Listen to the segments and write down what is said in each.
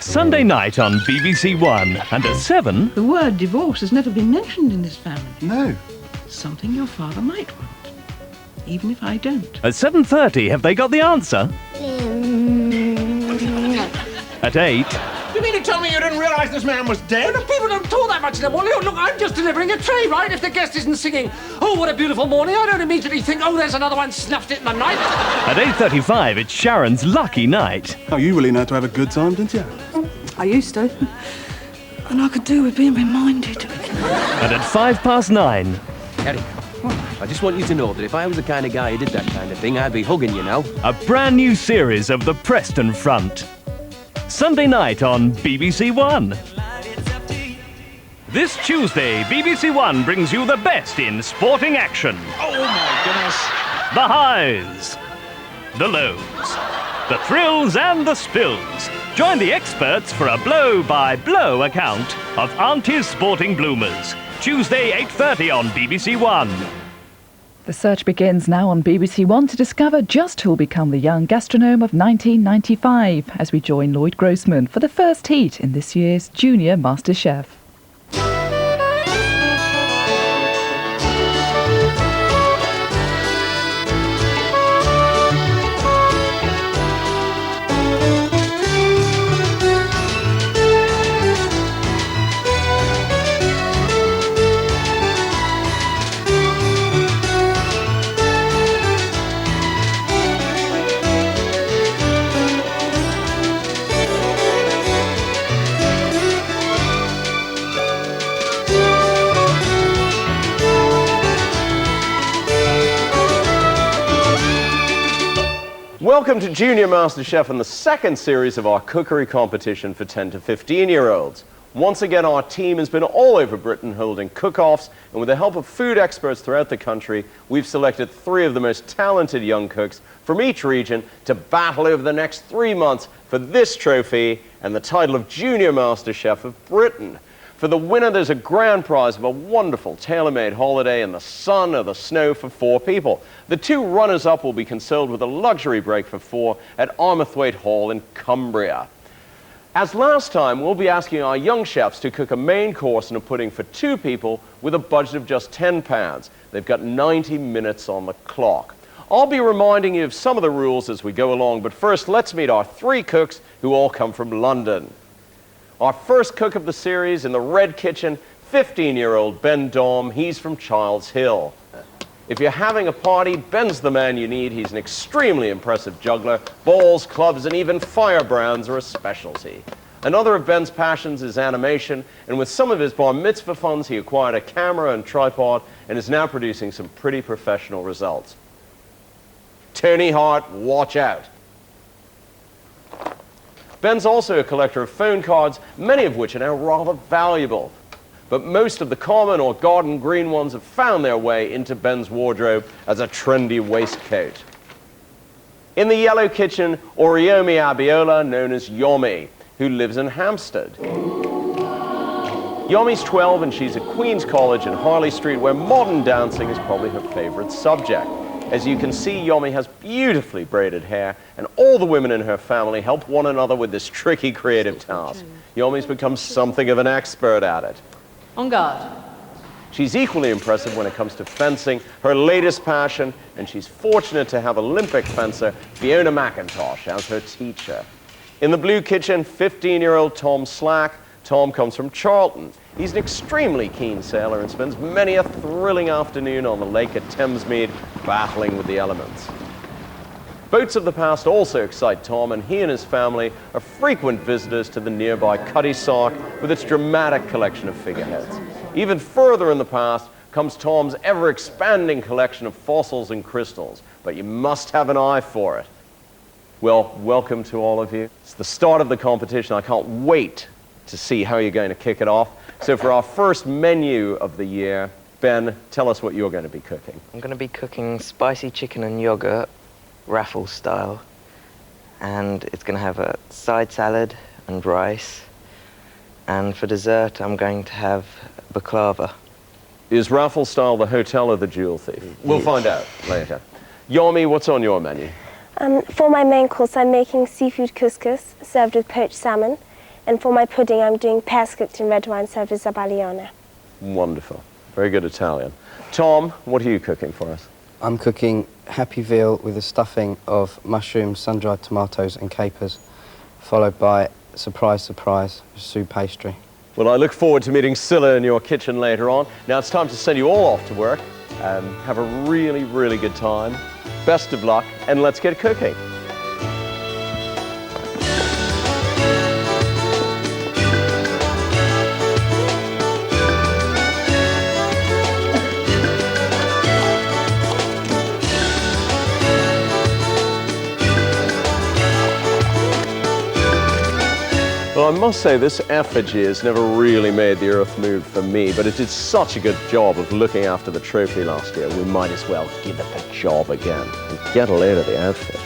Sunday night on BBC One, and at 7... The word divorce has never been mentioned in this family. No. Something your father might want, even if I don't. At 7:30, have they got the answer? At 8... You mean to tell me you didn't realise this man was dead? Well, people don't talk that much anymore. Look, I'm just delivering a tray, right? If the guest isn't singing, "Oh, what a beautiful morning," I don't immediately think, "Oh, there's another one snuffed it in the night." At 8:35, it's Sharon's lucky night. Oh, you really know to have a good time, didn't you? I used to. And I could do with being reminded. And at 9:05... Eric, I just want you to know that if I was the kind of guy who did that kind of thing, I'd be hugging you now. a brand new series of the Preston Front. Sunday night on BBC One. This Tuesday, BBC One brings you the best in sporting action. Oh, my goodness. The highs, the lows, the thrills and the spills. Join the experts for a blow-by-blow account of Auntie's Sporting Bloomers. Tuesday, 8:30 on BBC One. The search begins now on BBC One to discover just who'll become the young gastronome of 1995 as we join Loyd Grossman for the first heat in this year's Junior Masterchef. Welcome to Junior MasterChef and the second series of our cookery competition for 10 to 15-year-olds. Once again, our team has been all over Britain holding cook-offs, and with the help of food experts throughout the country, we've selected 3 of the most talented young cooks from each region to battle over the next 3 months for this trophy and the title of Junior MasterChef of Britain. For the winner, there's a grand prize of a wonderful tailor-made holiday in the sun or the snow for 4 people. The 2 runners-up will be consoled with a luxury break for 4 at Armathwaite Hall in Cumbria. As last time, we'll be asking our young chefs to cook a main course and a pudding for 2 people with a budget of just £10. They've got 90 minutes on the clock. I'll be reminding you of some of the rules as we go along, but first, let's meet our 3 cooks who all come from London. Our first cook of the series in the Red Kitchen, 15-year-old Ben Dom. He's from Childs Hill. If you're having a party, Ben's the man you need. He's an extremely impressive juggler. Balls, clubs, and even firebrands are a specialty. Another of Ben's passions is animation, and with some of his bar mitzvah funds, he acquired a camera and tripod and is now producing some pretty professional results. Tony Hart, watch out. Ben's also a collector of phone cards, many of which are now rather valuable. But most of the common or garden green ones have found their way into Ben's wardrobe as a trendy waistcoat. In the Yellow Kitchen, Oriomi Abiola, known as Yomi, who lives in Hampstead. Yomi's 12 and she's at Queen's College in Harley Street, where modern dancing is probably her favorite subject. As you can see, Yomi has beautifully braided hair, and all the women in her family help one another with this tricky creative task. Yomi's become something of an expert at it. On guard. She's equally impressive when it comes to fencing, her latest passion, and she's fortunate to have Olympic fencer Fiona McIntosh as her teacher. In the Blue Kitchen, 15-year-old Tom Slack. Tom comes from Charlton. He's an extremely keen sailor and spends many a thrilling afternoon on the lake at Thamesmead battling with the elements. Boats of the past also excite Tom, and he and his family are frequent visitors to the nearby Cutty Sark with its dramatic collection of figureheads. Even further in the past comes Tom's ever-expanding collection of fossils and crystals, but you must have an eye for it. Well, welcome to all of you. It's the start of the competition. I can't wait to see how you're going to kick it off. So for our first menu of the year, Ben, tell us what you're going to be cooking. I'm going to be cooking spicy chicken and yogurt, raffle style, and it's going to have a side salad and rice, and for dessert I'm going to have baklava. Is raffle style the hotel or the jewel thief? We'll find out later. Yomi, what's on your menu? For my main course, I'm making seafood couscous served with poached salmon. And for my pudding, I'm doing pears cooked in red wine served with zabaione. Wonderful. Very good Italian. Tom, what are you cooking for us? I'm cooking happy veal with a stuffing of mushrooms, sun-dried tomatoes and capers, followed by, surprise, surprise, soup pastry. Well, I look forward to meeting Scilla in your kitchen later on. Now it's time to send you all off to work. Have a really, really good time. Best of luck, and let's get cooking. Well, I must say this effigy has never really made the earth move for me, but it did such a good job of looking after the trophy last year, we might as well give it the job again and get a load of the outfit.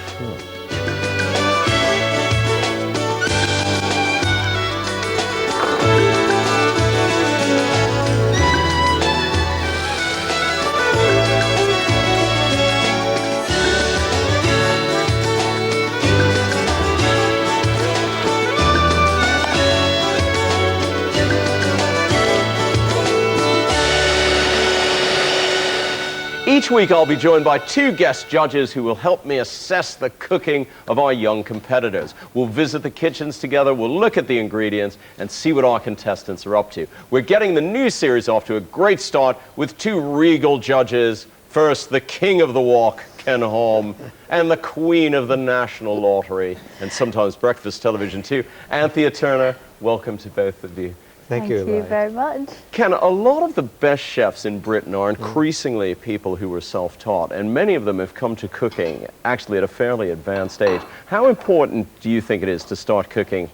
Each week I'll be joined by 2 guest judges who will help me assess the cooking of our young competitors. We'll visit the kitchens together, we'll look at the ingredients and see what our contestants are up to. We're getting the new series off to a great start with 2 regal judges. First, the king of the walk, Ken Holm, and the queen of the national lottery, and sometimes breakfast television too, Anthea Turner. Welcome to both of you. Thank you very much. Ken, a lot of the best chefs in Britain are increasingly people who were self-taught, and many of them have come to cooking actually at a fairly advanced age. How important do you think it is to start cooking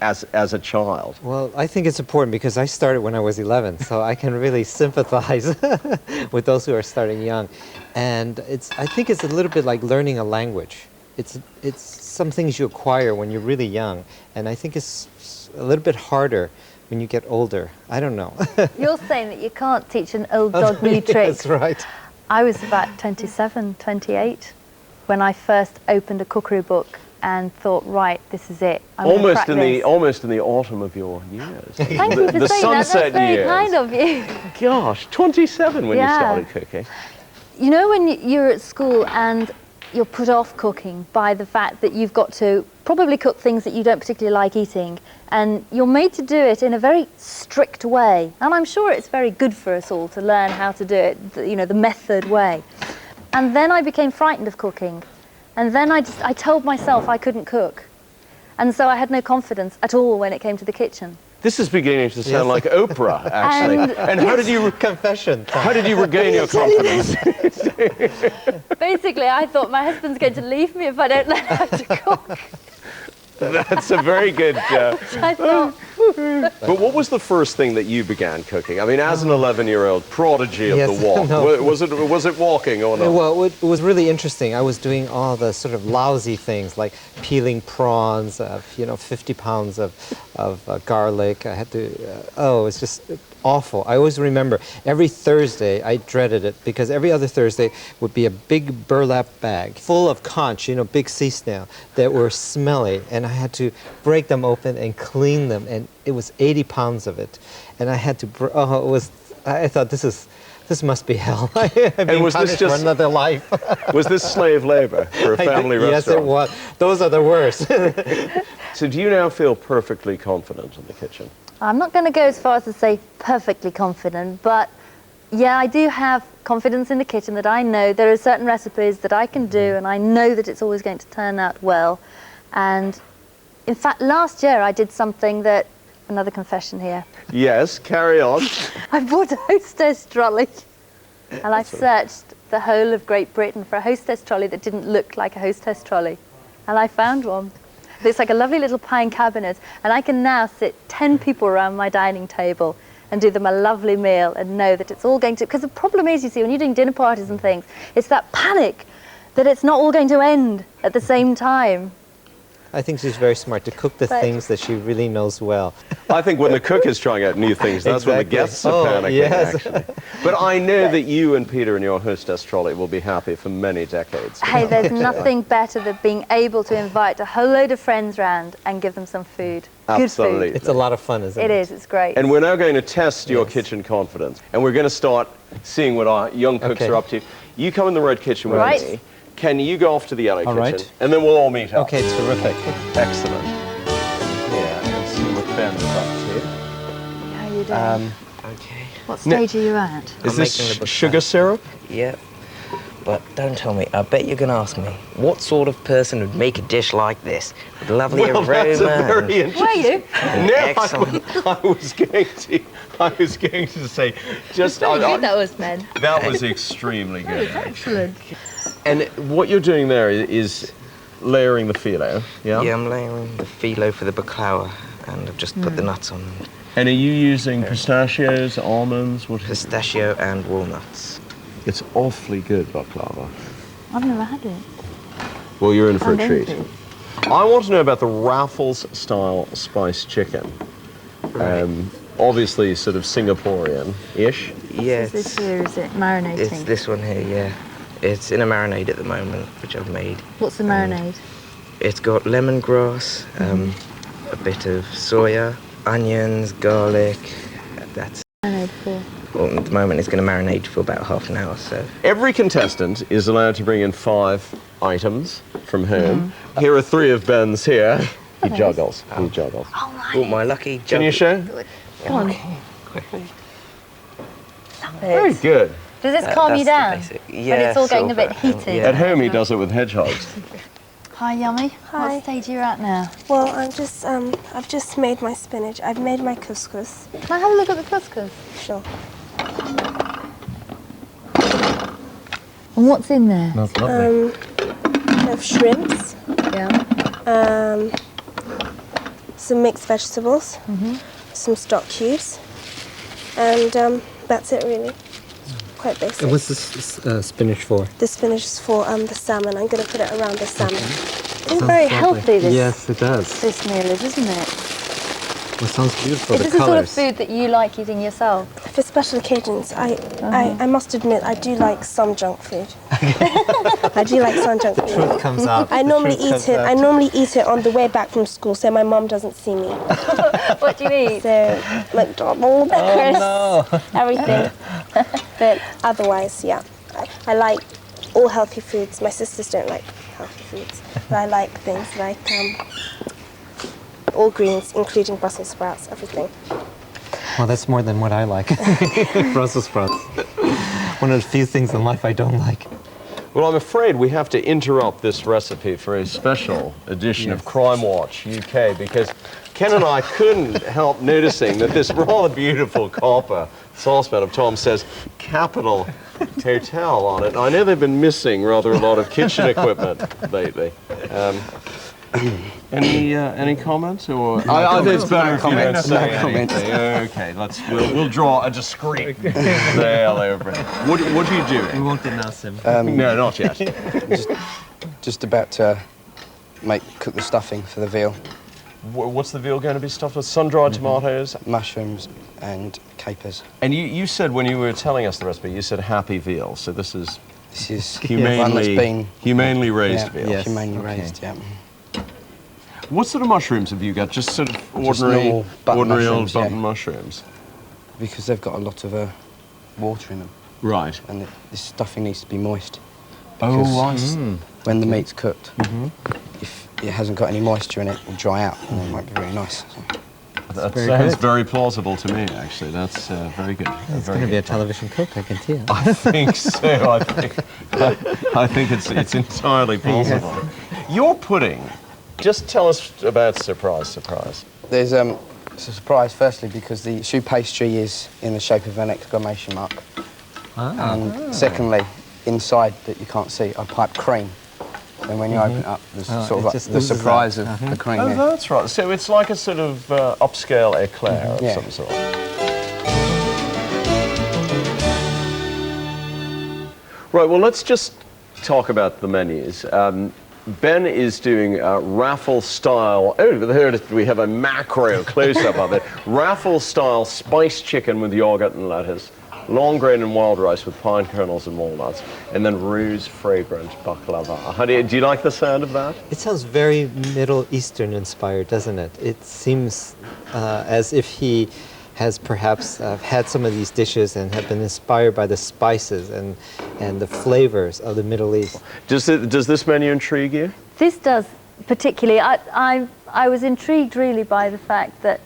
as a child? Well, I think it's important because I started when I was 11, so I can really sympathize with those who are starting young. And I think it's a little bit like learning a language. It's some things you acquire when you're really young, and I think it's a little bit harder when you get older. I don't know. You're saying that you can't teach an old dog new tricks. That's right. I was about 27, 28 when I first opened a cookery book and thought, right, this is it. Almost in the autumn of your years. Thank you for saying that. That's very kind of you. Gosh, 27 when you started cooking. You know when you're at school and you're put off cooking by the fact that you've got to probably cook things that you don't particularly like eating, and you're made to do it in a very strict way. And I'm sure it's very good for us all to learn how to do it, you know, the method way. And then I became frightened of cooking. And then I told myself I couldn't cook. And so I had no confidence at all when it came to the kitchen. This is beginning to sound like Oprah, actually. And how did you... Confession. How did you regain your confidence? Basically, I thought my husband's going to leave me if I don't learn how to cook. That's a very good... I thought... But what was the first thing that you began cooking? I mean, as an 11-year-old prodigy of the walk, was it walking or not? Well, it was really interesting. I was doing all the sort of lousy things like peeling prawns, 50 pounds of garlic. I had to, it was just awful. I always remember every Thursday I dreaded it because every other Thursday would be a big burlap bag full of conch, big sea snail that were smelly, and I had to break them open and clean them, and it was 80 pounds of it, and I had to. I thought this must be hell. And was this just for another life? Was this slave labor for a family restaurant? Yes, it was. Those are the worst. So do you now feel perfectly confident in the kitchen? I'm not going to go as far as to say perfectly confident, but yeah, I do have confidence in the kitchen that I know there are certain recipes that I can do, and I know that it's always going to turn out well. And in fact, last year I did something that, another confession here. Yes, carry on. I bought a hostess trolley, and I searched the whole of Great Britain for a hostess trolley that didn't look like a hostess trolley, and I found one. It's like a lovely little pine cabinet, and I can now sit 10 people around my dining table and do them a lovely meal and know that it's all going to, because the problem is, you see, when you're doing dinner parties and things, it's that panic that it's not all going to end at the same time. I think she's very smart to cook the things that she really knows well. I think when the cook is trying out new things, that's when the guests are panicking, yes. actually. But I know that you and Peter and your hostess trolley will be happy for many decades. Hey, there's nothing better than being able to invite a whole load of friends round and give them some food. Absolutely. Good food. It's a lot of fun, isn't it? It is, it's great. And we're now going to test your kitchen confidence. And we're going to start seeing what our young cooks are up to. You come in the red kitchen with me. Can you go off to the yellow kitchen? Right. And then we'll all meet up. Okay, terrific. Excellent. Yeah, let's see what Ben's up to. How are you doing? Okay. What stage are you at? Is this sugar syrup? Yep. But don't tell me, I bet you're going to ask me, what sort of person would make a dish like this? With lovely aroma. That's a very interesting... Were you? No, I was going to say, just... Very good that was, Ben. That was extremely good. Excellent. And what you're doing there is layering the phyllo, yeah? Yeah, I'm layering the phyllo for the baklava, and I've just put the nuts on. And are you using pistachios, almonds? What is Pistachio and walnuts. It's awfully good, baklava. I've never had it. Well, you're in for a treat. I want to know about the Raffles-style spiced chicken. Obviously, sort of Singaporean-ish. Yes. Is this here, is it? Marinating? It's this one here, yeah. It's in a marinade at the moment, which I've made. What's the marinade? It's got lemongrass, a bit of soya, onions, garlic. That's... Marinade for? Well, at the moment, it's going to marinate for about half an hour, so... Every contestant is allowed to bring in 5 items from home. Here are 3 of Ben's here. He juggles. He juggles. Oh, nice. Oh, my lucky juggle. Can you show? Come on. Quickly. Very good. Does this calm you down? Yeah, when it's all getting a bit heated. At home, he does it with hedgehogs. Hi, Yummy. Hi. What stage are you at now? Well, I've just made my spinach. I've made my couscous. Can I have a look at the couscous? Sure. And what's in there? That's lovely. I have shrimps. Yeah. Some mixed vegetables. Some stock cubes. And that's it, really. Quite basic. And what's this spinach for? The spinach is for the salmon. I'm going to put it around the salmon. It's very healthy, this, yes, it does. this meal is, isn't it? Well, it sounds beautiful, Is the this the colours. sort of food that you like eating yourself? For special occasions, I must admit, I do like some junk food. I do like some junk food. Truth comes out. I normally eat it. I normally eat it on the way back from school, so my mum doesn't see me. What do you eat? So McDonald's, crisps, No. everything. But otherwise, yeah, I like all healthy foods. My sisters don't like healthy foods, but I like things like all greens, including Brussels sprouts, everything. Well, that's more than what I like. Brussels sprouts. One of the few things in life I don't like. Well, I'm afraid we have to interrupt this recipe for a special edition of Crime Watch UK, because Ken and I couldn't help noticing that this rather beautiful copper saucepan of Tom says Capital Hotel on it. I know they've been missing rather a lot of kitchen equipment lately. Any comments, or I think it's better if you don't say anything. Okay, we'll draw a discreet veil over it. What do you do? We won't denounce him. No, not yet. Just about to cook the stuffing for the veal. What's the veal going to be stuffed with? Sun-dried tomatoes, mushrooms, and capers. And you said when you were telling us the recipe, you said happy veal. So this is humanely raised veal. Yes. Humanely raised. Yeah. What sort of mushrooms have you got? Just sort of ordinary old button mushrooms? Because they've got a lot of water in them. Right. And this stuffing needs to be moist. Oh, I see. When the meat's cooked, if it hasn't got any moisture in it, it will dry out, and it won't be very nice. So. That sounds very plausible to me, actually. That's very good. It's going to be a television cook, I can tell. I think so. I think it's entirely plausible. Yes. Your pudding. Just tell us about surprise. There's it's a surprise, firstly, because the choux pastry is in the shape of an exclamation mark. And secondly, inside that you can't see, I pipe cream. And when you open it up, there's sort of like the surprise of the cream. Oh, that's right. So it's like a sort of upscale eclair of some sort. Right, well, let's just talk about the menus. Ben is doing raffle style. Oh, there we have a macro close-up of it. Raffle style spiced chicken with yogurt and lettuce, long grain and wild rice with pine kernels and walnuts, and then Rue's fragrant baklava. Do you like the sound of that? It sounds very Middle Eastern inspired, doesn't it? It seems as if he has perhaps had some of these dishes and have been inspired by the spices and the flavors of the Middle East. Does this menu intrigue you? This does particularly. I was intrigued really by the fact that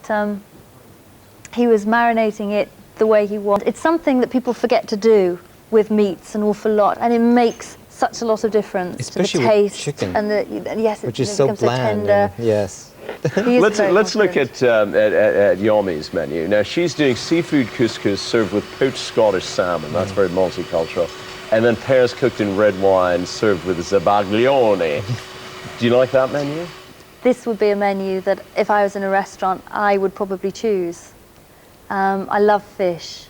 he was marinating it the way he wanted. It's something that people forget to do with meats an awful lot, and it makes such a lot lot of difference, especially to the taste with chicken, and the yes, which is so bland. tender. Yes. Let's look at Yomi's menu. Now she's doing seafood couscous served with poached Scottish salmon. That's very multicultural, and then pears cooked in red wine served with zabaglione. Do you like that menu? This would be a menu that if I was in a restaurant, I would probably choose. I love fish.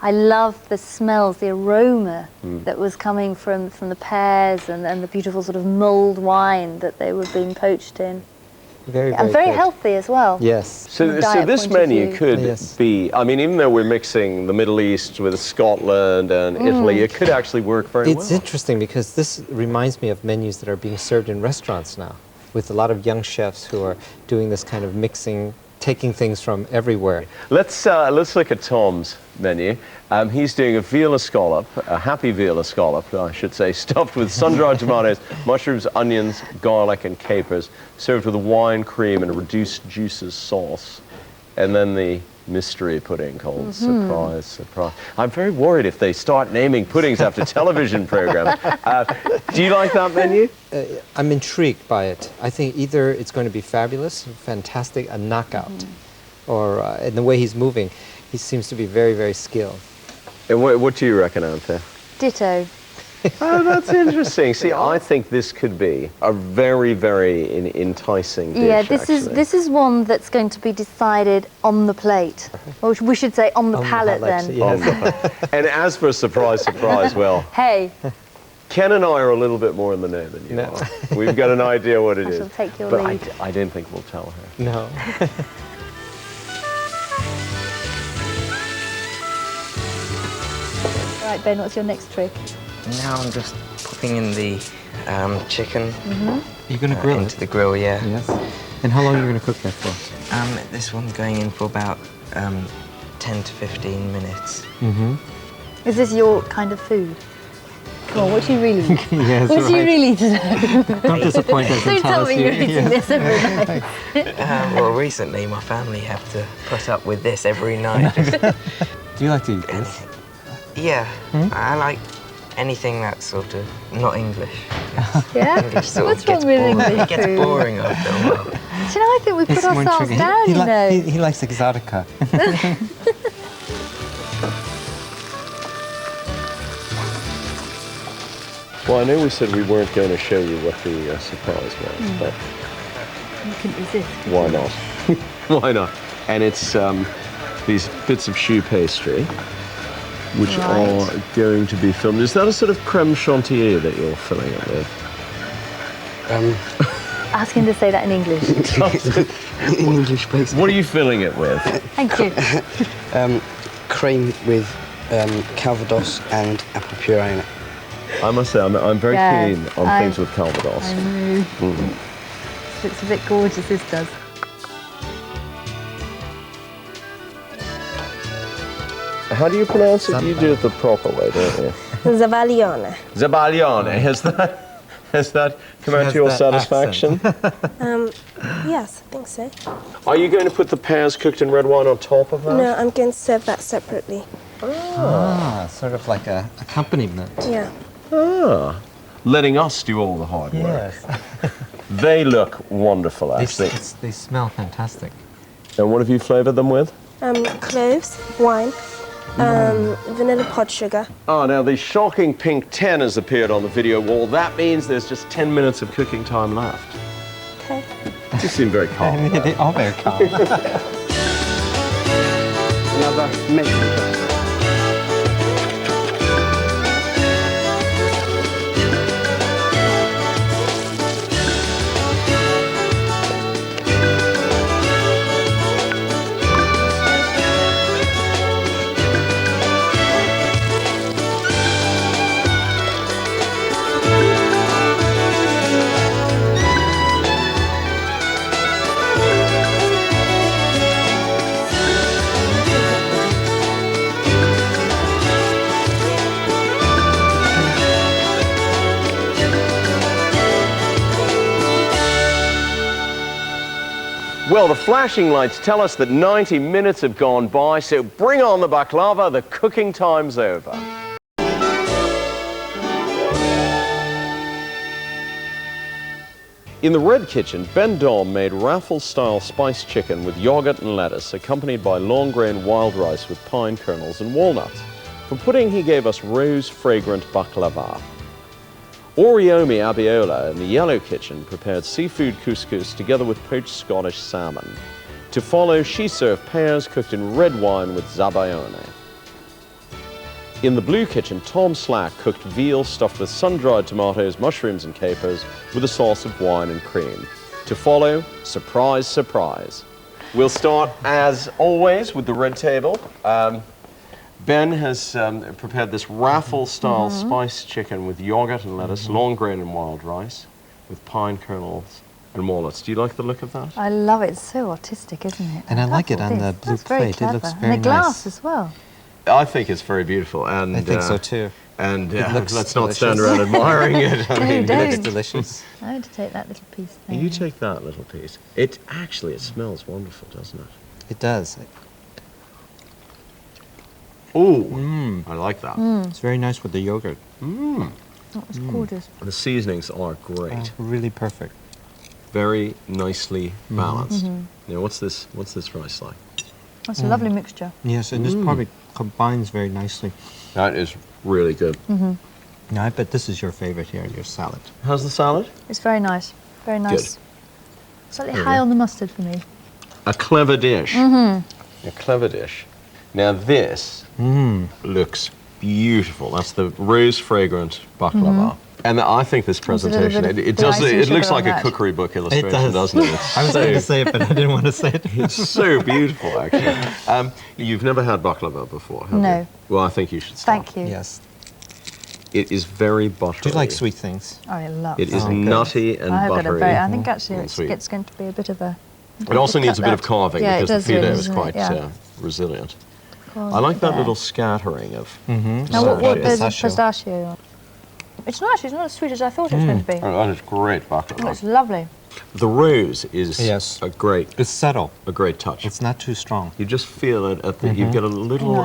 I love the smells, the aroma that was coming from the pears and the beautiful sort of mulled wine that they were being poached in. Very and very good. healthy as well. Yes. So this menu could be, I mean, even though we're mixing the Middle East with Scotland and Italy, it could actually work very well. It's interesting because this reminds me of menus that are being served in restaurants now, with a lot of young chefs who are doing this kind of mixing, taking things from everywhere. Let's look at Tom's menu. He's doing a veal escallop, a happy veal escallop, I should say, stuffed with sun-dried tomatoes, mushrooms, onions, garlic, and capers, served with a wine, cream, and a reduced juices sauce. And then the mystery pudding called Surprise, Surprise. I'm very worried if they start naming puddings after television programs. Do you like that menu? I'm intrigued by it. I think either it's going to be fabulous, fantastic, a knockout, or in the way he's moving, he seems to be very, very skilled. And what do you reckon, Anthea? Ditto. Oh, that's interesting. See, I think this could be a very, very enticing dish. Yeah, this is one that's going to be decided on the plate, or we should say on the palate then. Yes. And as for surprise, surprise, well, Hey, Ken and I are a little bit more in the know than you are. We've got an idea what it I is. shall take your But lead. I don't think we'll tell her. No. right, Ben, what's your next trick? Now I'm just popping in the chicken You're going to grill into the grill, yeah. Yes. And how long are you going to cook that for? This one's going in for about 10 to 15 minutes. Is this your kind of food? Come on, what do you really eat? Yes, what do you really deserve? Don't disappoint us. Don't tell me you're eating this every night. Well, recently my family have to put up with this every night. Do you like to eat this? Yeah, I like anything that's sort of not English. Yeah? English sort What's of gets wrong with boring. English It gets food? boring after a while. Do you know, I think we put It's more ourselves intriguing. down, you know. He likes exotica. Well, I know we said we weren't going to show you what the surprise was, but You couldn't resist. why not? Why not? And it's these bits of choux pastry, which are going to be filmed. Is that a sort of creme chantilly that you're filling it with? Ask him to say that in English. In English, please. What are you filling it with? Thank you. Cream with calvados and apple puree in it. I must say, I'm very Yeah, keen on things with calvados. I know. It's a bit gorgeous, this does. How do you pronounce it? You do it the proper way, don't you? Zabaglione. Zabaglione. Has that come out to your satisfaction? Yes, I think so. Are you going to put the pears cooked in red wine on top of that? No, I'm going to serve that separately. Sort of like a accompaniment. Yeah. Ah, letting us do all the hard work. They look wonderful, actually. They smell fantastic. And what have you flavored them with? Cloves, wine, vanilla pod sugar. Oh, now the shocking pink 10 has appeared on the video wall. That means there's just 10 minutes of cooking time left. Okay. You seem very calm. They are very calm. Another measurement. Well, the flashing lights tell us that 90 minutes have gone by, so bring on the baklava, the cooking time's over. In the red kitchen, Ben Dom made raffle-style spiced chicken with yogurt and lettuce, accompanied by long-grain wild rice with pine kernels and walnuts. For pudding, he gave us rose-fragrant baklava. Oriomi Abiola in the yellow kitchen prepared seafood couscous together with poached Scottish salmon. To follow, she served pears cooked in red wine with zabaione. In the blue kitchen, Tom Slack cooked veal stuffed with sun-dried tomatoes, mushrooms and capers with a sauce of wine and cream. To follow, surprise, surprise. We'll start, as always, with the red table. Ben has prepared this raffle-style spiced chicken with yogurt and lettuce, long grain and wild rice, with pine kernels and walnuts. Do you like the look of that? I love it. It's so artistic, isn't it? And I like it on the blue plate. It looks very nice. And the glass as well. I think it's very beautiful. And I think so too. And let's delicious. not stand around admiring it. No, it looks delicious. I had to take that little piece there. You take that little piece. It smells wonderful, doesn't it? It does. Oh, I like that. It's very nice with the yogurt. That was gorgeous. The seasonings are great. Really perfect. Very nicely balanced. Now, what's this rice like? That's a lovely mixture. Yes, and this probably combines very nicely. That is really good. Now, I bet this is your favorite here, your salad. How's the salad? It's very nice. Very nice. Slightly high on the mustard for me. A clever dish. A clever dish. Now this looks beautiful. That's the rose fragrant baklava. And I think this presentation, it looks like a cookery book illustration, doesn't it? I was going to say it, but I didn't want to say it. It's so beautiful, actually. You've never had baklava before, have you? Well, I think you should start. Thank you. Yes. It is very buttery. Do you like sweet things? I love it. It is nutty and buttery. I think actually it's going to be a bit of a... It also needs a bit of carving because the filet is quite yeah. resilient. I like that little scattering of Now what there's pistachio on? It's nice, it's not as sweet as I thought it was going to be. Oh, that is great baklava. Oh, it's lovely. The rose is a great... It's subtle. A great touch. It's not too strong. You just feel it at the... You get a little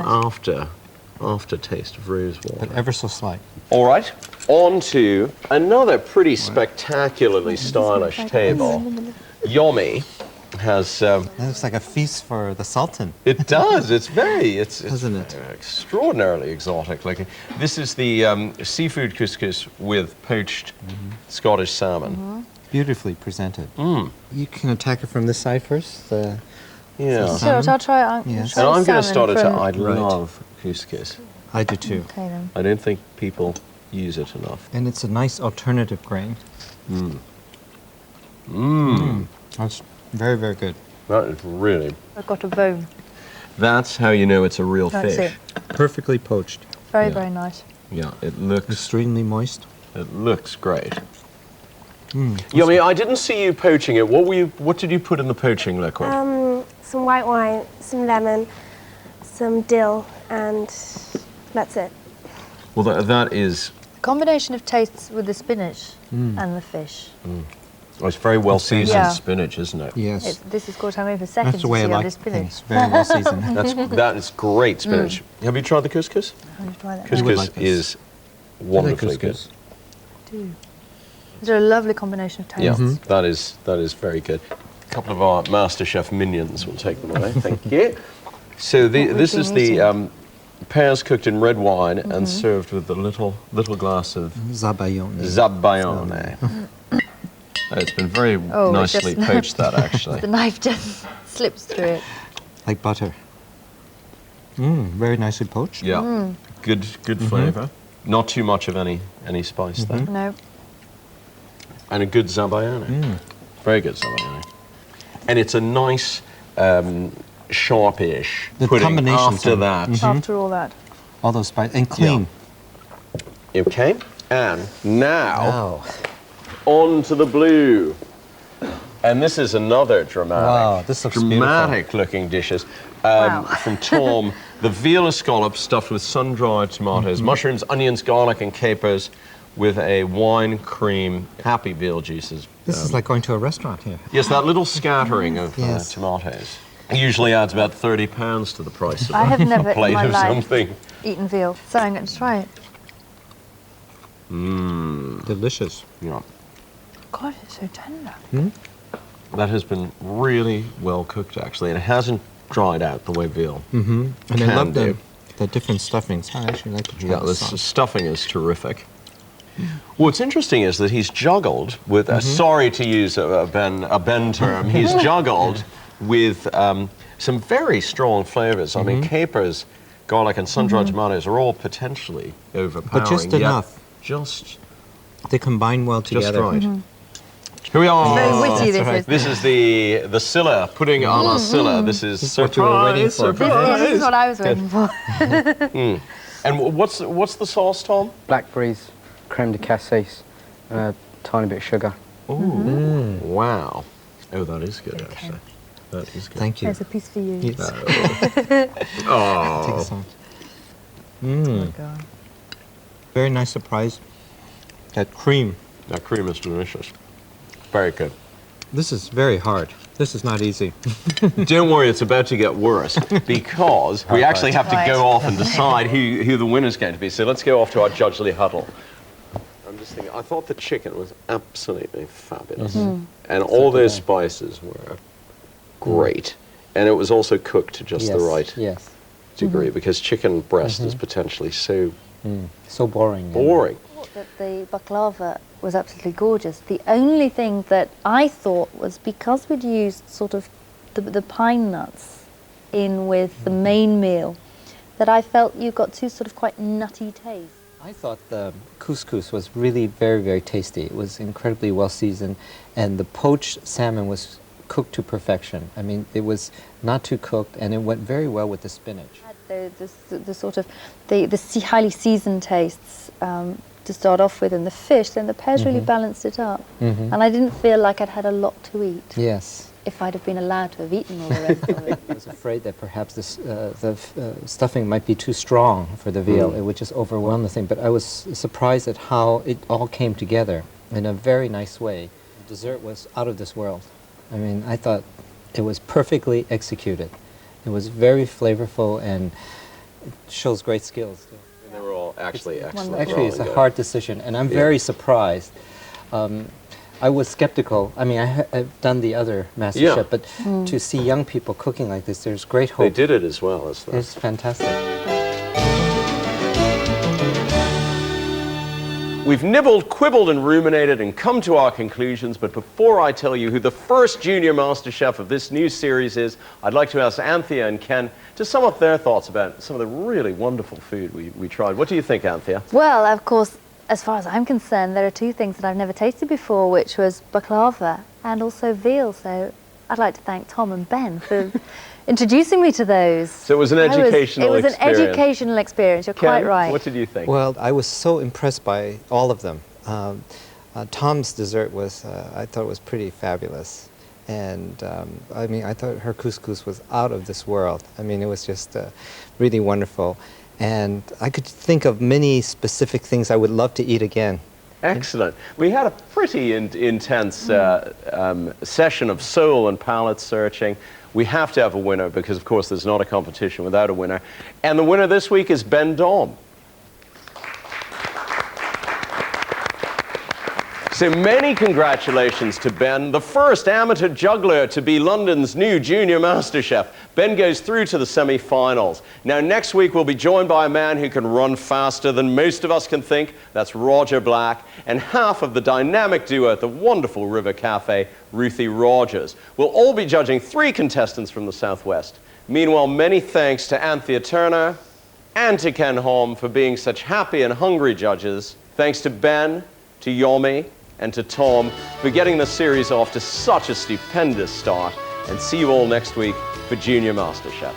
aftertaste of rose water. But ever so slight. All right, on to another pretty spectacularly stylish table. Yomi has... It looks like a feast for the Sultan. It does. It's Doesn't it? Extraordinarily exotic looking. This is the seafood couscous with poached Scottish salmon. Beautifully presented. You can attack it from this side first. Sure, I'll try it. Yes. And I'm going to start it. I love couscous. I do too. Okay then. I don't think people use it enough. And it's a nice alternative grain. That's very, very good. That is really... I've got a bone. That's how you know it's a real That's fish. it. Perfectly poached. Very, very nice. Yeah, it looks... Extremely moist. It looks great. Yomi, I didn't see you poaching it. What did you put in the poaching liquid? Some white wine, some lemon, some dill, and that's it. Well, that is... Combination of tastes with the spinach and the fish. Oh, it's very well seasoned spinach, isn't it? Yes. This is good. I mean, for seconds That's the way I like spinach. things. Very well seasoned. That is great spinach. Have you tried the couscous? I'm going to try that. Couscous is wonderfully good. It's a lovely combination of tastes. Yeah, that is very good. A couple of our Masterchef minions will take them away. Thank you. So this is the pears cooked in red wine and served with a little glass of zabaione. It's been very nicely poached, that actually. The knife just slips through it. Like butter. Very nicely poached. Yeah, good flavour. Not too much of any spice there. No. And a good zabaione. Very good zabaione. And it's a nice, sharpish pudding after that. After all that. All those spices. And clean. Yeah. Okay. And now, on to the blue. And this is another dramatic looking dishes. From Tom, the veal escallops stuffed with sun-dried tomatoes, mushrooms, onions, garlic and capers, with a wine cream happy veal juices. This is like going to a restaurant here. Yes, that little scattering of Yes. tomatoes usually adds about £30 to the price of I have never a plate in my of life something. eaten veal, so I'm going to try it. Mmm. Delicious. Yeah. God, it's so tender. That has been really well cooked, actually, and it hasn't dried out the way veal And I can love do. the different stuffings. I actually like to try Yeah, the the sauce. stuffing is terrific. What's interesting is that he's juggled with, sorry to use a Ben term, he's juggled with some very strong flavors. I mean, capers, garlic, and sun-dried tomatoes are all potentially overpowering. But just yet enough. Just They combine well together. right. Here we are. Very witty, this is. This is the Scylla, pudding a la Scylla. This is This is what you were waiting for. This is what I was waiting for. And what's the sauce, Tom? Blackberries, creme de cassis, a tiny bit of sugar. Ooh. Wow. Oh, that is good, actually. That is good. Thank you. There's a piece for you. Yes. Oh. Take some. Very nice surprise. That cream. That cream is delicious. Very good. This is very hard. This is not easy. Don't worry, it's about to get worse because we actually have to go off and decide who the winner's going to be. So let's go off to our judgely huddle. I'm just thinking, I thought the chicken was absolutely fabulous. And all those spices were great. And it was also cooked to just the right degree because chicken breast is potentially so So boring. boring. That the baklava was absolutely gorgeous. The only thing that I thought was because we'd used sort of the pine nuts in with the main meal, that I felt you got two sort of quite nutty tastes. I thought the couscous was really very, very tasty. It was incredibly well seasoned, and the poached salmon was cooked to perfection. I mean, it was not too cooked, and it went very well with the spinach. The sort of the highly seasoned tastes to start off with, and the fish, then the pears really balanced it up. And I didn't feel like I'd had a lot to eat. Yes. If I'd have been allowed to have eaten all the rest of it. I was afraid that perhaps this, the stuffing might be too strong for the veal. It would just overwhelm the thing. But I was surprised at how it all came together in a very nice way. The dessert was out of this world. I mean, I thought it was perfectly executed. It was very flavorful and it shows great skills. They were all actually excellent. Actually, it's a hard decision, and I'm very surprised. I was skeptical. I mean, I've done the other Masterchef, but to see young people cooking like this, there's great hope. They did it as well as that. It's fantastic. We've nibbled, quibbled, and ruminated and come to our conclusions, but before I tell you who the first junior Masterchef of this new series is, I'd like to ask Anthea and Ken to sum up their thoughts about some of the really wonderful food we tried. What do you think, Anthea? Well, of course, as far as I'm concerned, there are two things that I've never tasted before, which was baklava and also veal. So I'd like to thank Tom and Ben for introducing me to those. So it was an educational experience. It was an educational experience, you're Ken, quite right. what did you think? Well, I was so impressed by all of them. Tom's dessert was, I thought it was pretty fabulous. And I mean, I thought her couscous was out of this world. I mean, it was just really wonderful. And I could think of many specific things I would love to eat again. Excellent. We had a pretty intense session of soul and palate searching. We have to have a winner because, of course, there's not a competition without a winner. And the winner this week is Ben Dom. So many congratulations to Ben, the first amateur juggler to be London's new junior MasterChef. Ben goes through to the semi-finals. Now next week we'll be joined by a man who can run faster than most of us can think. That's Roger Black, and half of the dynamic duo at the wonderful River Cafe, Ruthie Rogers. We'll all be judging 3 contestants from the Southwest. Meanwhile, many thanks to Anthea Turner and to Ken Holm for being such happy and hungry judges. Thanks to Ben, to Yomi, and to Tom for getting the series off to such a stupendous start. And see you all next week for Junior MasterChef.